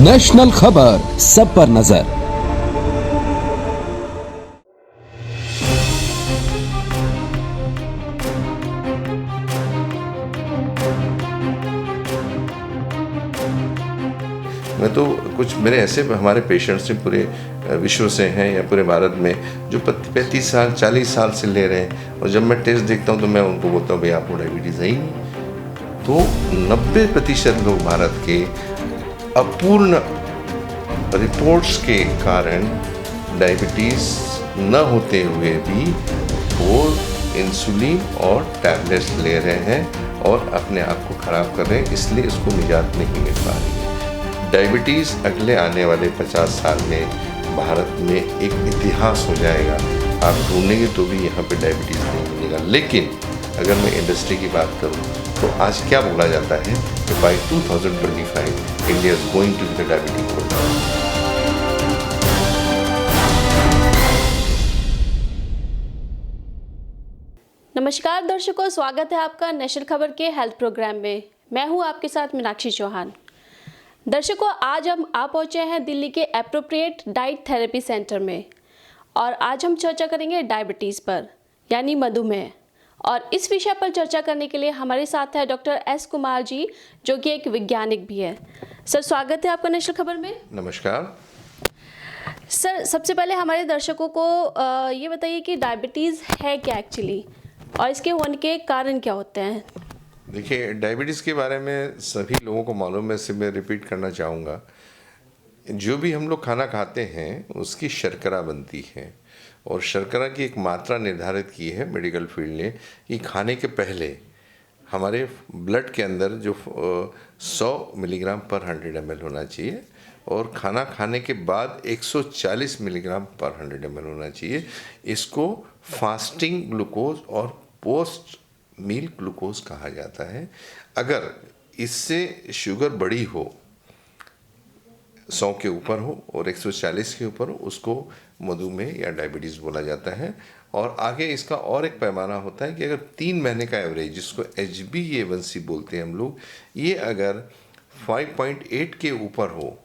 National खबर, सब पर नजर। मैं तो कुछ मेरे ऐसे हमारे पेशेंट्स हैं पूरे विश्व से हैं या पूरे भारत में जो 35 साल 40 साल से ले रहे हैं, और जब मैं टेस्ट देखता हूँ तो मैं उनको बोलता हूँ भाई आपको डायबिटीज़ है ही नहीं। तो 90% लोग भारत के अपूर्ण रिपोर्ट्स के कारण डायबिटीज़ न होते हुए भी वो इंसुलिन और टैबलेट्स ले रहे हैं और अपने आप को ख़राब कर रहे हैं, इसलिए इसको निजात नहीं मिल पा रही है। डायबिटीज़ अगले आने वाले 50 साल में भारत में एक इतिहास हो जाएगा। आप ढूंढेंगे तो भी यहाँ पे डायबिटीज़ नहीं मिलेगा। लेकिन अगर मैं इंडस्ट्री की बात करूँ तो आज क्या बोला जाता है कि by 2025 India is going to be the diabetic world. नमस्कार दर्शकों, स्वागत है आपका नेशनल खबर के हेल्थ प्रोग्राम में। मैं हूं आपके साथ मीनाक्षी चौहान। दर्शकों, आज हम आ पहुंचे हैं दिल्ली के एप्रोप्रिएट डाइट थेरेपी सेंटर में और आज हम चर्चा करेंगे डायबिटीज़ पर, यानी मधुमेह। और इस विषय पर चर्चा करने के लिए हमारे साथ है डॉक्टर एस कुमार जी, जो कि एक वैज्ञानिक भी है। सर, स्वागत है आपका नेशनल खबर में। नमस्कार सर, सबसे पहले हमारे दर्शकों को ये बताइए कि डायबिटीज़ है क्या एक्चुअली, और इसके होने के कारण क्या होते हैं। देखिए, डायबिटीज़ के बारे में सभी लोगों को मालूम है, मैं रिपीट करना चाहूँगा। जो भी हम लोग खाना खाते हैं उसकी शर्करा बनती है, और शर्करा की एक मात्रा निर्धारित की है मेडिकल फील्ड ने कि खाने के पहले हमारे ब्लड के अंदर जो 100 मिलीग्राम पर 100 ml होना चाहिए, और खाना खाने के बाद 140 मिलीग्राम पर 100 ml होना चाहिए। इसको फास्टिंग ग्लूकोज और पोस्ट मील ग्लूकोज कहा जाता है। अगर इससे शुगर बड़ी हो, 100 के ऊपर हो और 140 के ऊपर हो, उसको मधुमेह या डायबिटीज़ बोला जाता है। और आगे इसका और एक पैमाना होता है कि अगर 3 महीने का एवरेज, जिसको HbA1c बोलते हैं हम लोग, ये अगर 5.8 के ऊपर हो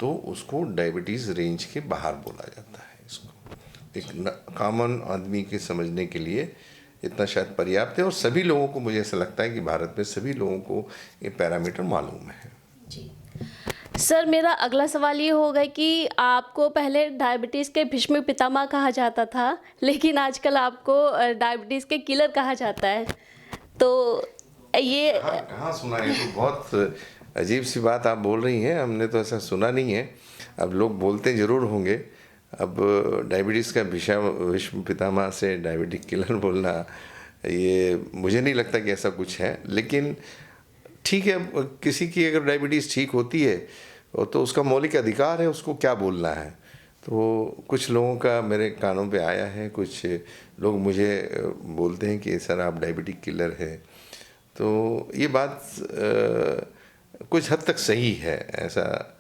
तो उसको डायबिटीज़ रेंज के बाहर बोला जाता है। इसको एक कॉमन आदमी के समझने के लिए इतना शायद पर्याप्त है, और सभी लोगों को, मुझे ऐसा लगता है कि भारत में सभी लोगों को ये पैरामीटर मालूम है। जी सर, मेरा अगला सवाल ये होगा कि आपको पहले डायबिटीज़ के भीष्म पितामह कहा जाता था, लेकिन आजकल आपको डायबिटीज़ के किलर कहा जाता है। तो ये कहाँ सुना है? तो बहुत अजीब सी बात आप बोल रही हैं, हमने तो ऐसा सुना नहीं है। अब लोग बोलते ज़रूर होंगे। अब डायबिटीज़ का विश्व पितामह से डायबिटिक किलर बोलना, ये मुझे नहीं लगता कि ऐसा कुछ है। लेकिन ठीक है, किसी की अगर डायबिटीज़ ठीक होती है तो उसका मौलिक अधिकार है, उसको क्या बोलना है। तो कुछ लोगों का मेरे कानों पे आया है, कुछ लोग मुझे बोलते हैं कि सर आप डायबिटिक किलर है। तो ये बात कुछ हद तक सही है, ऐसा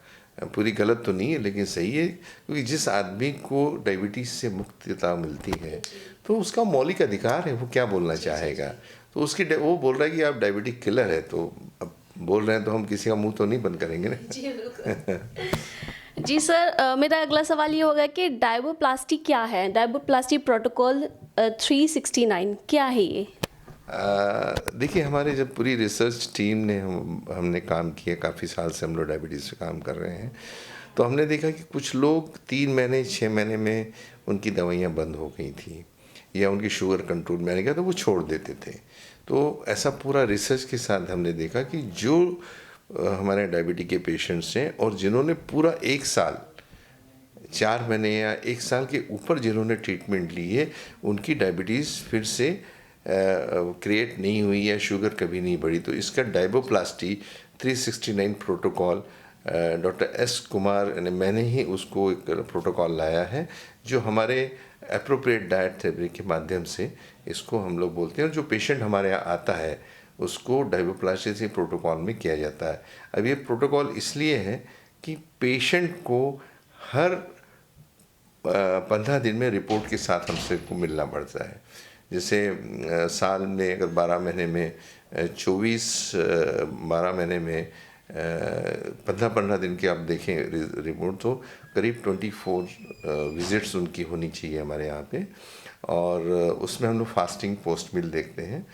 पूरी गलत तो नहीं है, लेकिन सही है, क्योंकि जिस आदमी को डायबिटीज़ से मुक्तता मिलती है तो उसका मौलिक अधिकार है, वो क्या बोलना चाहेगा। तो उसकी वो बोल रहा है कि आप डायबिटिक किलर है, तो अब बोल रहे हैं तो हम किसी का मुंह तो नहीं बंद करेंगे ना। जी बिल्कुल। जी सर, मेरा अगला सवाल ये होगा कि डायबोप्लास्टी क्या है। डायबोप्लास्टी प्रोटोकॉल 369 क्या है ये। देखिए, हमारे जब पूरी रिसर्च टीम ने हमने काम किया, काफ़ी साल से हम लोग डायबिटीज़ पे काम कर रहे हैं, तो हमने देखा कि कुछ लोग 3 महीने 6 महीने में उनकी दवाइयाँ बंद हो गई थी, या उनकी शुगर कंट्रोल में आने का तो वो छोड़ देते थे। तो ऐसा पूरा रिसर्च के साथ हमने देखा कि जो हमारे डायबिटीज के पेशेंट्स हैं और जिन्होंने पूरा 1 साल 4 महीने या 1 साल के ऊपर जिन्होंने ट्रीटमेंट ली है, उनकी डायबिटीज़ फिर से क्रिएट नहीं हुई या शुगर कभी नहीं बढ़ी। तो इसका डायबोप्लास्टी 369 प्रोटोकॉल डॉक्टर एस कुमार ने, मैंने ही उसको एक प्रोटोकॉल लाया है, जो हमारे एप्रोप्रिएट डाइट थेरेपी के माध्यम से इसको हम लोग बोलते हैं। और जो पेशेंट हमारे यहाँ आता है उसको डायबोप्लास्टी से प्रोटोकॉल में किया जाता है। अब ये प्रोटोकॉल इसलिए है कि पेशेंट को हर 15 दिन में रिपोर्ट के साथ हमसे को मिलना पड़ता है। जैसे साल में अगर 12 महीने में 12 महीने में 15-15 दिन के आप देखें रिपोर्ट तो करीब 24 विजिट्स उनकी होनी चाहिए हमारे यहाँ पे, और उसमें हम लोग फास्टिंग पोस्ट मील देखते हैं,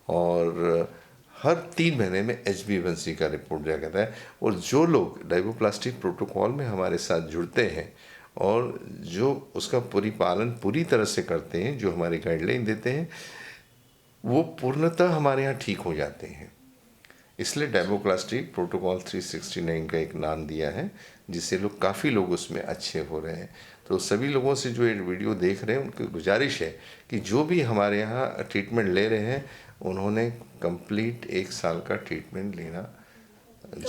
और हर 3 महीने में HbA1c का रिपोर्ट दिया जाता है। और जो लोग डाइबोप्लास्टिक प्रोटोकॉल में हमारे साथ जुड़ते हैं और जो उसका परिपालन पूरी तरह से करते हैं, जो हमारे गाइडलाइन देते हैं, वो पूर्णतः हमारे यहाँ ठीक हो जाते हैं। इसलिए डाइबोप्लास्टिक प्रोटोकॉल 369 का एक नाम दिया है, जिससे काफ़ी लोग उसमें अच्छे हो रहे हैं। तो सभी लोगों से जो ये वीडियो देख रहे हैं उनकी गुजारिश है कि जो भी हमारे यहाँ ट्रीटमेंट ले रहे हैं उन्होंने कंप्लीट 1 साल का ट्रीटमेंट लेना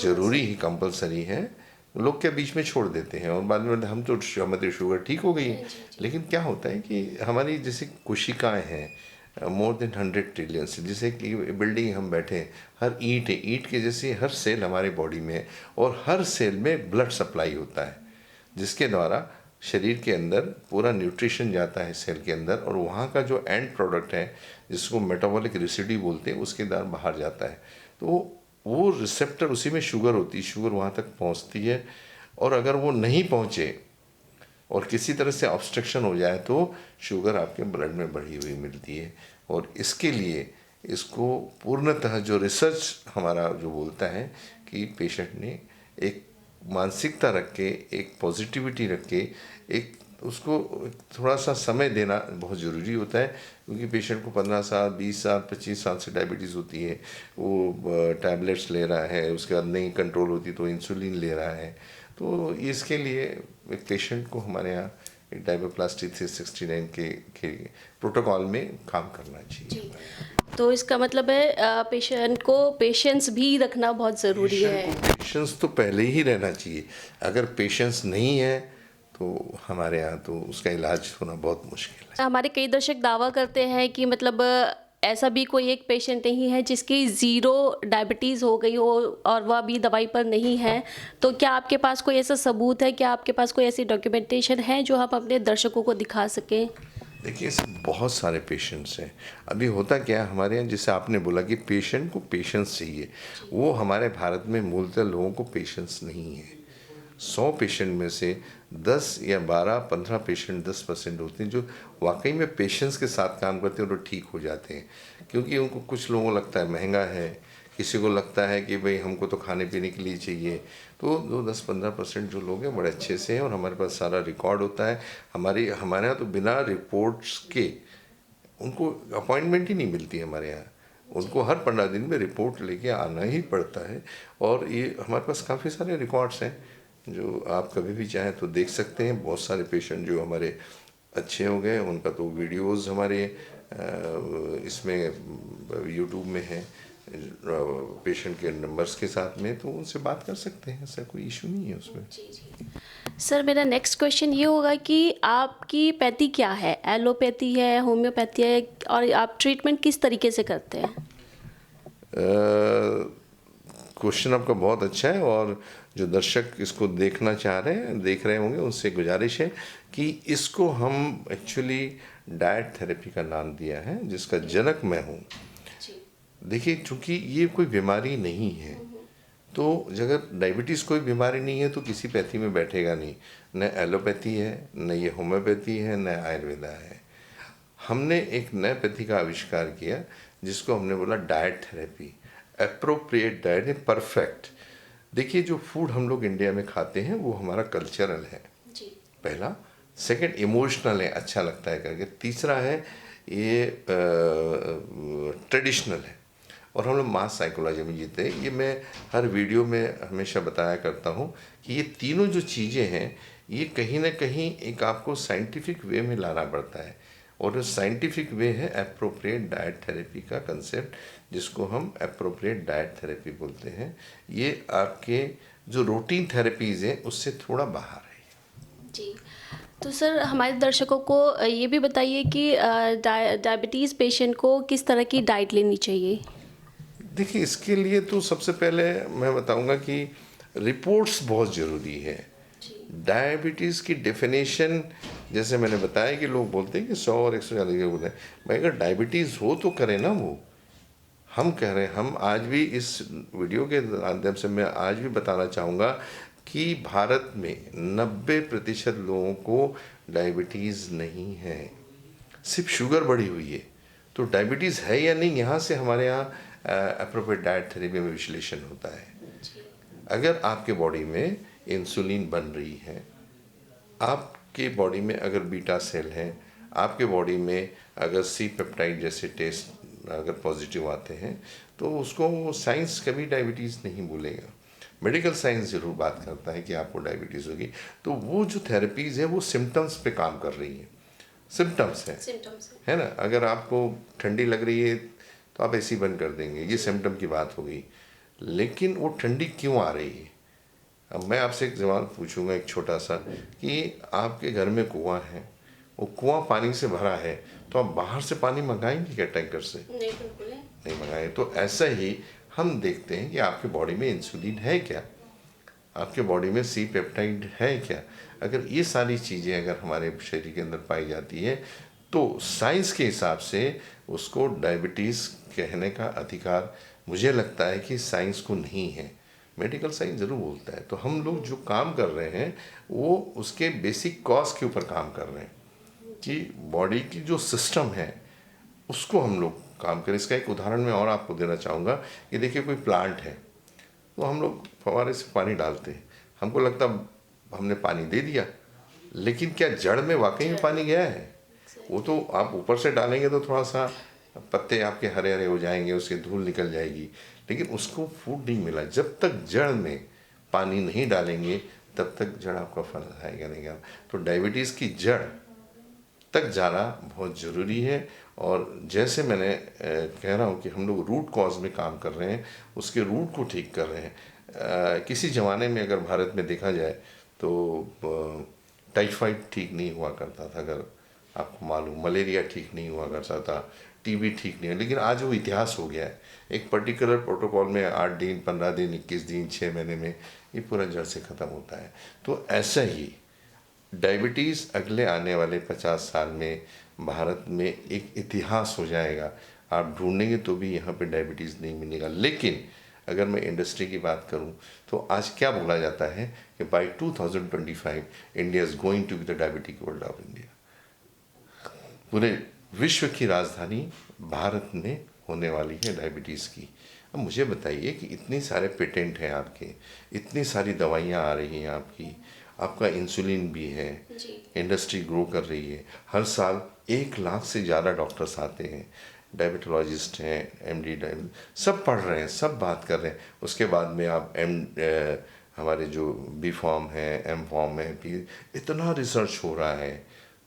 ज़रूरी ही कंपलसरी है। लोग क्या बीच में छोड़ देते हैं और बाद में हम तो हमारी शुगर ठीक हो गई है, लेकिन क्या होता है कि हमारी जैसे कोशिकाएं हैं मोर देन 100 ट्रिलियन से, जैसे कि बिल्डिंग हम बैठे हैं, हर ईंट है, ईंट के जैसे हर सेल हमारे बॉडी में है, और हर सेल में ब्लड सप्लाई होता है, जिसके द्वारा शरीर के अंदर पूरा न्यूट्रिशन जाता है सेल के अंदर, और वहाँ का जो एंड प्रोडक्ट है जिसको मेटाबॉलिक रेसिड्यू बोलते हैं उसके द्वारा बाहर जाता है। तो वो रिसेप्टर, उसी में शुगर होती है, शुगर वहाँ तक पहुँचती है, और अगर वो नहीं पहुँचे और किसी तरह से ऑब्स्ट्रक्शन हो जाए तो शुगर आपके ब्लड में बढ़ी हुई मिलती है। और इसके लिए इसको पूर्णतः जो रिसर्च हमारा जो बोलता है कि पेशेंट ने एक मानसिकता रख के, एक पॉजिटिविटी रख के, एक उसको थोड़ा सा समय देना बहुत ज़रूरी होता है, क्योंकि पेशेंट को 15 साल, 20 साल, 25 साल से डायबिटीज़ होती है, वो टैबलेट्स ले रहा है, उसके बाद नहीं कंट्रोल होती तो इंसुलिन ले रहा है। तो इसके लिए एक पेशेंट को हमारे यहाँ एक डाइबोप्लास्टिक 369 के प्रोटोकॉल में काम करना चाहिए। तो इसका मतलब है पेशेंट को पेशेंस भी रखना बहुत ज़रूरी है। पेशेंस तो पहले ही रहना चाहिए। अगर पेशेंस नहीं है तो हमारे यहाँ तो उसका इलाज होना बहुत मुश्किल है। हमारे कई दर्शक दावा करते हैं कि मतलब ऐसा भी कोई एक पेशेंट नहीं है जिसकी ज़ीरो डायबिटीज़ हो गई हो और वह अभी दवाई पर नहीं है। तो क्या आपके पास कोई ऐसा सबूत है, क्या आपके पास कोई ऐसी डॉक्यूमेंटेशन है जो हम अपने दर्शकों को दिखा सकें? देखिए, ऐसे बहुत सारे पेशेंट्स हैं। अभी होता क्या है हमारे यहाँ, जैसे आपने बोला कि पेशेंट को पेशेंस चाहिए, वो हमारे भारत में मूलतः लोगों को पेशेंस नहीं है। 100 पेशेंट में से 10 या 12, 15 पेशेंट 10% होते हैं जो वाकई में पेशेंस के साथ काम करते हैं और वो ठीक हो जाते हैं। क्योंकि उनको, कुछ लोगों को लगता है महंगा है, किसी को लगता है कि भाई हमको तो खाने पीने के लिए चाहिए। तो जो 10-15% जो लोग हैं बड़े अच्छे से हैं, और हमारे पास सारा रिकॉर्ड होता है। हमारे यहाँ तो बिना रिपोर्ट्स के उनको अपॉइंटमेंट ही नहीं मिलती है हमारे यहाँ। उनको हर 15 दिन में रिपोर्ट लेके आना ही पड़ता है। और ये हमारे पास काफ़ी सारे रिकॉर्ड्स हैं जो आप कभी भी चाहें तो देख सकते हैं। बहुत सारे पेशेंट जो हमारे अच्छे हो गए, उनका तो वीडियोस हमारे इसमें यूट्यूब में है, पेशेंट के नंबर्स के साथ में, तो उनसे बात कर सकते हैं, ऐसा कोई इशू नहीं है उसमें। सर, मेरा नेक्स्ट क्वेश्चन ये होगा कि आपकी पैथी क्या है? एलोपैथी है, होम्योपैथी है, और आप ट्रीटमेंट किस तरीके से करते हैं? क्वेश्चन आपका बहुत अच्छा है, और जो दर्शक इसको देखना चाह रहे हैं, देख रहे होंगे, उनसे गुजारिश है कि इसको हम एक्चुअली डाइट थेरेपी का नाम दिया है, जिसका जनक मैं हूँ। देखिए, चूँकि ये कोई बीमारी नहीं है, तो अगर डायबिटीज़ कोई बीमारी नहीं है तो किसी पैथी में बैठेगा नहीं। न एलोपैथी है, न ये होम्योपैथी है, न आयुर्वेदा है। हमने एक नए पैथी का आविष्कार किया जिसको हमने बोला डाइट थेरेपी। एप्रोप्रिएट डाइट है, परफेक्ट। देखिए, जो फूड हम लोग इंडिया में खाते हैं वो हमारा कल्चरल है, पहला। सेकंड, इमोशनल है, अच्छा लगता है करके। तीसरा है ये ट्रेडिशनल है, और हम लोग मास साइकोलॉजी में जीते हैं। ये मैं हर वीडियो में हमेशा बताया करता हूँ कि ये तीनों जो चीज़ें हैं, ये कहीं ना कहीं एक आपको साइंटिफिक वे में लाना पड़ता है, और साइंटिफिक वे है एप्रोप्रिएट डाइट थेरेपी का कंसेप्ट, जिसको हम एप्रोप्रिएट डाइट थेरेपी बोलते हैं। ये आपके जो रूटीन थेरेपीज़ हैं उससे थोड़ा बाहर है। जी, तो सर हमारे दर्शकों को ये भी बताइए कि डायबिटीज़ पेशेंट को किस तरह की डाइट लेनी चाहिए? देखिए, इसके लिए तो सबसे पहले मैं बताऊंगा कि रिपोर्ट्स बहुत ज़रूरी है। डायबिटीज़ की डेफिनेशन, जैसे मैंने बताया कि लोग बोलते हैं कि 100 और 140 के बोलते हैं, भाई अगर डायबिटीज़ हो तो करें ना। वो हम कह रहे हैं, हम आज भी इस वीडियो के माध्यम से मैं आज भी बताना चाहूँगा कि भारत में 90% लोगों को डायबिटीज़ नहीं है, सिर्फ शुगर बढ़ी हुई है। तो डायबिटीज़ है या नहीं, यहाँ से हमारे यहाँ एप्रोप्रिएट डाइट थेरेपी में विश्लेषण होता है। अगर आपके बॉडी में इंसुलिन बन रही है, आपके बॉडी में अगर बीटा सेल है, आपके बॉडी में अगर सी पेप्टाइड जैसे टेस्ट अगर पॉजिटिव आते हैं, तो उसको साइंस कभी डायबिटीज़ नहीं बोलेगा। मेडिकल साइंस ज़रूर बात करता है कि आपको डायबिटीज़ होगी। तो वो जो थेरेपीज़ है वो सिम्टम्स पे काम कर रही है, सिम्टम्स है ना। अगर आपको ठंडी लग रही है तो आप ऐसी बंद कर देंगे, ये सिम्टम की बात हो गई। लेकिन वो ठंडी क्यों आ रही है? अब मैं आपसे एक सवाल पूछूंगा, एक छोटा सा, कि आपके घर में कुआं है, वो कुआं पानी से भरा है, तो आप बाहर से पानी मंगाएंगे क्या टैंकर से? नहीं, बिल्कुल नहीं मंगाए। तो ऐसा ही हम देखते हैं कि आपके बॉडी में इंसुलिन है क्या, आपके बॉडी में सी पेप्टाइड है क्या। अगर ये सारी चीज़ें अगर हमारे शरीर के अंदर पाई जाती है तो साइंस के हिसाब से उसको डायबिटीज़ कहने का अधिकार मुझे लगता है कि साइंस को नहीं है। मेडिकल साइंस ज़रूर बोलता है। तो हम लोग जो काम कर रहे हैं वो उसके बेसिक कॉज के ऊपर काम कर रहे हैं कि बॉडी की जो सिस्टम है उसको हम लोग काम करें। इसका एक उदाहरण मैं और आपको देना चाहूँगा कि देखिए, कोई प्लांट है तो हम लोग फव्वारे से पानी डालते हैं, हमको लगता हमने पानी दे दिया, लेकिन क्या जड़ में वाकई में पानी गया है? वो तो आप ऊपर से डालेंगे तो थोड़ा सा पत्ते आपके हरे हरे हो जाएंगे, उसकी धूल निकल जाएगी, लेकिन उसको फूड नहीं मिला। जब तक जड़ में पानी नहीं डालेंगे तब तक जड़ आपका फल आएगा नहीं। तो डायबिटीज़ की जड़ तक जाना बहुत ज़रूरी है। और जैसे मैंने कह रहा हूँ कि हम लोग रूट कॉज में काम कर रहे हैं, उसके रूट को ठीक कर रहे हैं। किसी ज़माने में अगर भारत में देखा जाए तो टाइफाइड ठीक नहीं हुआ करता था, अगर आपको मालूम, मलेरिया ठीक नहीं हुआ करता था, टीबी ठीक नहीं है। लेकिन आज वो इतिहास हो गया है, एक पर्टिकुलर प्रोटोकॉल में 8 दिन, 15 दिन, 21 दिन, 6 महीने में ये पूरा जड़ से ख़त्म होता है। तो ऐसा ही डायबिटीज़ अगले आने वाले 50 साल में भारत में एक इतिहास हो जाएगा। आप ढूंढेंगे तो भी यहाँ पे डायबिटीज़ नहीं मिलेगा। लेकिन अगर मैं इंडस्ट्री की बात करूँ तो आज क्या बोला जाता है कि by 2025 India is going to be the diabetic world of India. पूरे विश्व की राजधानी भारत में होने वाली है डायबिटीज़ की। अब मुझे बताइए कि इतने सारे पेटेंट हैं आपके, इतनी सारी दवाइयाँ आ रही हैं आपकी, आपका इंसुलिन भी है, इंडस्ट्री ग्रो कर रही है। हर साल 1 लाख से ज़्यादा डॉक्टर्स आते हैं, डायबिटोलॉजिस्ट हैं, एमडी सब पढ़ रहे हैं, सब बात कर रहे हैं। उसके बाद में आप हमारे जो बी फॉर्म है, एम फॉर्म है, इतना रिसर्च हो रहा है,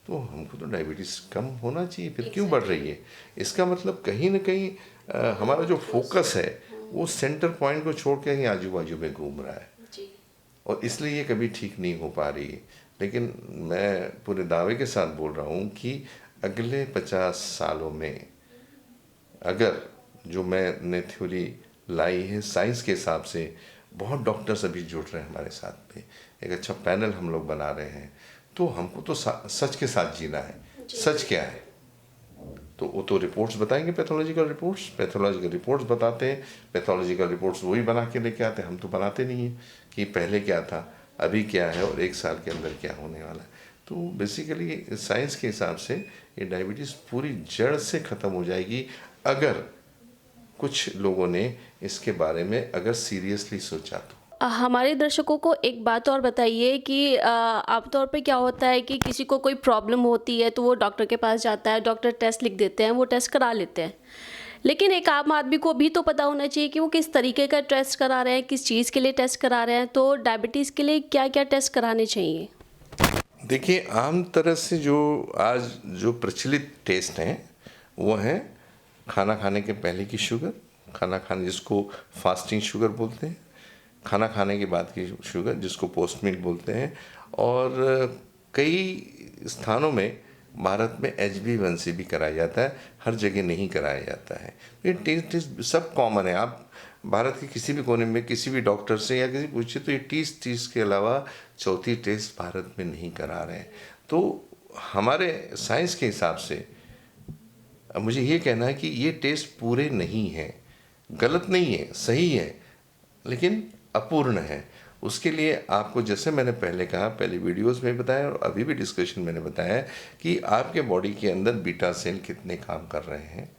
तो हमको तो डायबिटीज़ कम होना चाहिए, फिर क्यों बढ़ रही है? इसका मतलब कहीं ना कहीं हमारा जो फोकस है वो सेंटर पॉइंट को छोड़ के कहीं आजू बाजू में घूम रहा है, और इसलिए ये कभी ठीक नहीं हो पा रही है। लेकिन मैं पूरे दावे के साथ बोल रहा हूँ कि अगले 50 सालों में अगर जो मैंने थ्योरी लाई है साइंस के हिसाब से, बहुत डॉक्टर्स अभी जुड़ रहे हैं हमारे साथ में, एक अच्छा पैनल हम लोग बना रहे हैं। तो हमको तो सच के साथ जीना है। सच क्या है? तो वो तो रिपोर्ट्स बताएंगे, पैथोलॉजिकल रिपोर्ट्स बताते हैं। पैथोलॉजिकल रिपोर्ट्स वही बना के लेके आते हैं, हम तो बनाते नहीं हैं कि पहले क्या था, अभी क्या है और 1 साल के अंदर क्या होने वाला है। तो बेसिकली साइंस के हिसाब से ये डायबिटीज़ पूरी जड़ से ख़त्म हो जाएगी अगर कुछ लोगों ने इसके बारे में अगर सीरियसली सोचा तो। हमारे दर्शकों को एक बात और बताइए कि आमतौर पे क्या होता है कि किसी को कोई प्रॉब्लम होती है तो वो डॉक्टर के पास जाता है, डॉक्टर टेस्ट लिख देते हैं, वो टेस्ट करा लेते हैं। लेकिन एक आम आदमी को भी तो पता होना चाहिए कि वो किस तरीके का टेस्ट करा रहे हैं, किस चीज़ के लिए टेस्ट करा रहे हैं। तो डायबिटीज़ के लिए क्या क्या टेस्ट कराने चाहिए? देखिए, आम तरह से जो आज जो प्रचलित टेस्ट हैं वो हैं खाना खाने के पहले की शुगर, खाना खाने जिसको फास्टिंग शुगर बोलते हैं, खाना खाने के बाद की शुगर जिसको पोस्ट मील बोलते हैं, और कई स्थानों में भारत में HbA1c भी कराया जाता है, हर जगह नहीं कराया जाता है। ये टेस्ट सब कॉमन है। आप भारत के किसी भी कोने में किसी भी डॉक्टर से या किसी पूछिए तो ये 30 के अलावा चौथी टेस्ट भारत में नहीं करा रहे हैं। तो हमारे साइंस के हिसाब से अब मुझे ये कहना है कि ये टेस्ट पूरे नहीं हैं। गलत नहीं है, सही है, लेकिन अपूर्ण है। उसके लिए आपको, जैसे मैंने पहले कहा, पहले वीडियोस में बताया और अभी भी डिस्कशन मैंने बताया कि आपके बॉडी के अंदर बीटा सेल कितने काम कर रहे हैं,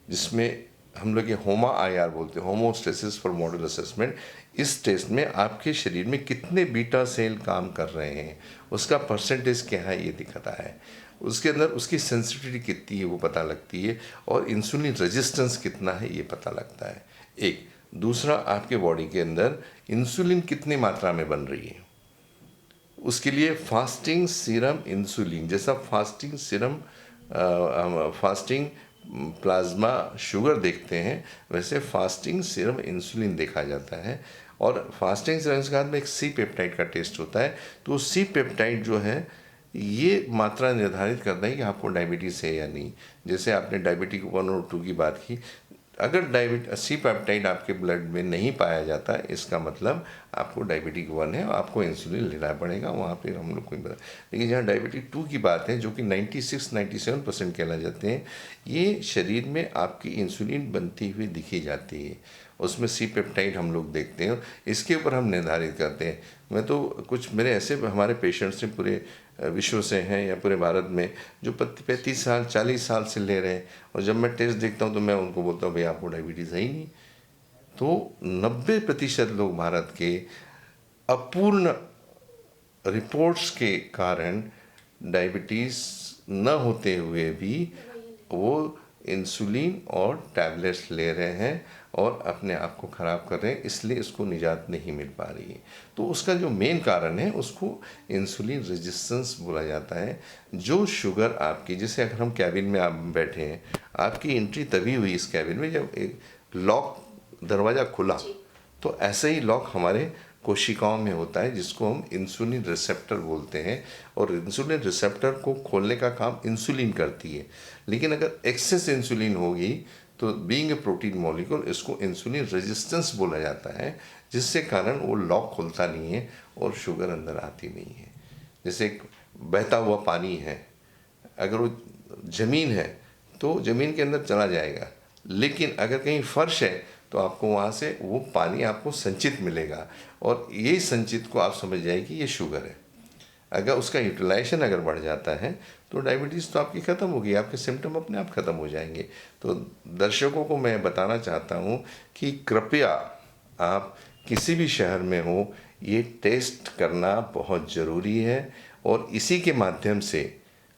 जिसमें हम लोग ये होमा IR बोलते हैं, होमोस्टेसिस फॉर मॉडल असेसमेंट। इस टेस्ट में आपके शरीर में कितने बीटा सेल काम कर रहे हैं, उसका परसेंटेज क्या है, ये दिखता है। उसके अंदर उसकी सेंसिटिविटी कितनी है वो पता लगती है, और इंसुलिन रेजिस्टेंस कितना है ये पता लगता है। एक दूसरा, आपके बॉडी के अंदर इंसुलिन कितनी मात्रा में बन रही है, उसके लिए फास्टिंग सीरम इंसुलिन, जैसा fasting serum fasting plasma sugar देखते हैं, वैसे फास्टिंग सीरम इंसुलिन देखा जाता है। और फास्टिंग सीरम के बाद में एक C पेप्टाइड का टेस्ट होता है। तो C पेप्टाइड जो है ये मात्रा निर्धारित करता है कि आपको डायबिटीज़ है या नहीं। जैसे आपने डायबिटिक 1 और 2 की बात की, अगर C पेप्टाइड आपके ब्लड में नहीं पाया जाता, इसका मतलब आपको डायबिटिक 1 है और आपको इंसुलिन लेना पड़ेगा, वहाँ पे हम लोग कोई बता। लेकिन जहाँ डायबिटिक 2 की बात है, जो कि 96-97% कहला जाते हैं, ये शरीर में आपकी इंसुलिन बनती हुई दिखी जाती है, उसमें C पेप्टाइड हम लोग देखते हैं, इसके ऊपर हम निर्धारित करते हैं। मैं तो कुछ मेरे ऐसे हमारे पेशेंट्स हैं, पूरे विश्व से हैं या पूरे भारत में, जो 35 साल 40 साल से ले रहे हैं, और जब मैं टेस्ट देखता हूँ तो मैं उनको बोलता हूँ भाई आपको डायबिटीज़ है ही नहीं। तो 90% लोग भारत के अपूर्ण रिपोर्ट्स के कारण डायबिटीज़ न होते हुए भी वो इंसुलिन और टैबलेट्स ले रहे हैं और अपने आप को ख़राब कर रहे हैं, इसलिए इसको निजात नहीं मिल पा रही है। तो उसका जो मेन कारण है उसको इंसुलिन रेजिस्टेंस बोला जाता है। जो शुगर आपकी, जैसे अगर हम कैबिन में आप बैठे हैं, आपकी एंट्री तभी हुई इस कैबिन में जब एक लॉक, दरवाज़ा खुला, तो ऐसे ही लॉक हमारे कोशिकाओं में होता है, जिसको हम इंसुलिन रिसेप्टर बोलते हैं। और इंसुलिन रिसेप्टर को खोलने का काम इंसुलिन करती है। लेकिन अगर एक्सेस इंसुलिन होगी तो बीइंग ए प्रोटीन मॉलिक्यूल, इसको इंसुलिन रेजिस्टेंस बोला जाता है, जिससे कारण वो लॉक खुलता नहीं है और शुगर अंदर आती नहीं है। जैसे एक बहता हुआ पानी है, अगर वो ज़मीन है तो ज़मीन के अंदर चला जाएगा, लेकिन अगर कहीं फर्श है तो आपको वहाँ से वो पानी आपको संचित मिलेगा, और यही संचित को आप समझ जाए कि ये शुगर है। अगर उसका यूटिलाइजेशन अगर बढ़ जाता है तो डायबिटीज़ तो आपकी ख़त्म होगी, आपके सिम्टम अपने आप ख़त्म हो जाएंगे। तो दर्शकों को मैं बताना चाहता हूँ कि कृपया आप किसी भी शहर में हो, ये टेस्ट करना बहुत ज़रूरी है, और इसी के माध्यम से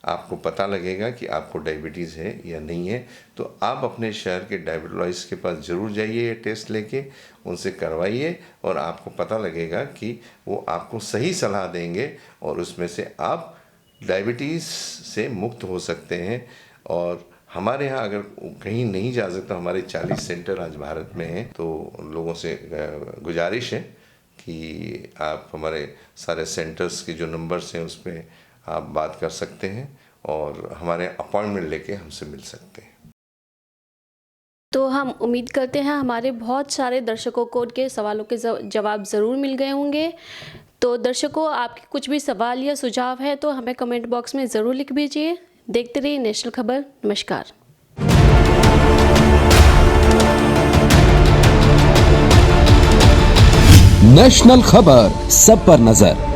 आपको पता लगेगा कि आपको डायबिटीज़ है या नहीं है। तो आप अपने शहर के डायबिटोलॉजिस्ट के पास ज़रूर जाइए, ये टेस्ट लेके उनसे करवाइए, और आपको पता लगेगा कि वो आपको सही सलाह देंगे, और उसमें से आप डायबिटीज़ से मुक्त हो सकते हैं। और हमारे यहाँ अगर कहीं नहीं जा सकता, हमारे 40 सेंटर आज भारत में हैं, तो लोगों से गुजारिश है कि आप हमारे सारे सेंटर्स के जो नंबर्स हैं उस पर आप बात कर सकते हैं, और हमारे अपॉइंटमेंट लेके हमसे मिल सकते हैं। तो हम उम्मीद करते हैं हमारे बहुत सारे दर्शकों को उनके सवालों के जवाब ज़रूर मिल गए होंगे। तो दर्शकों, आपके कुछ भी सवाल या सुझाव है तो हमें कमेंट बॉक्स में ज़रूर लिख दीजिए। देखते रहिए नेशनल खबर। नमस्कार। नेशनल खबर, सब पर नजर।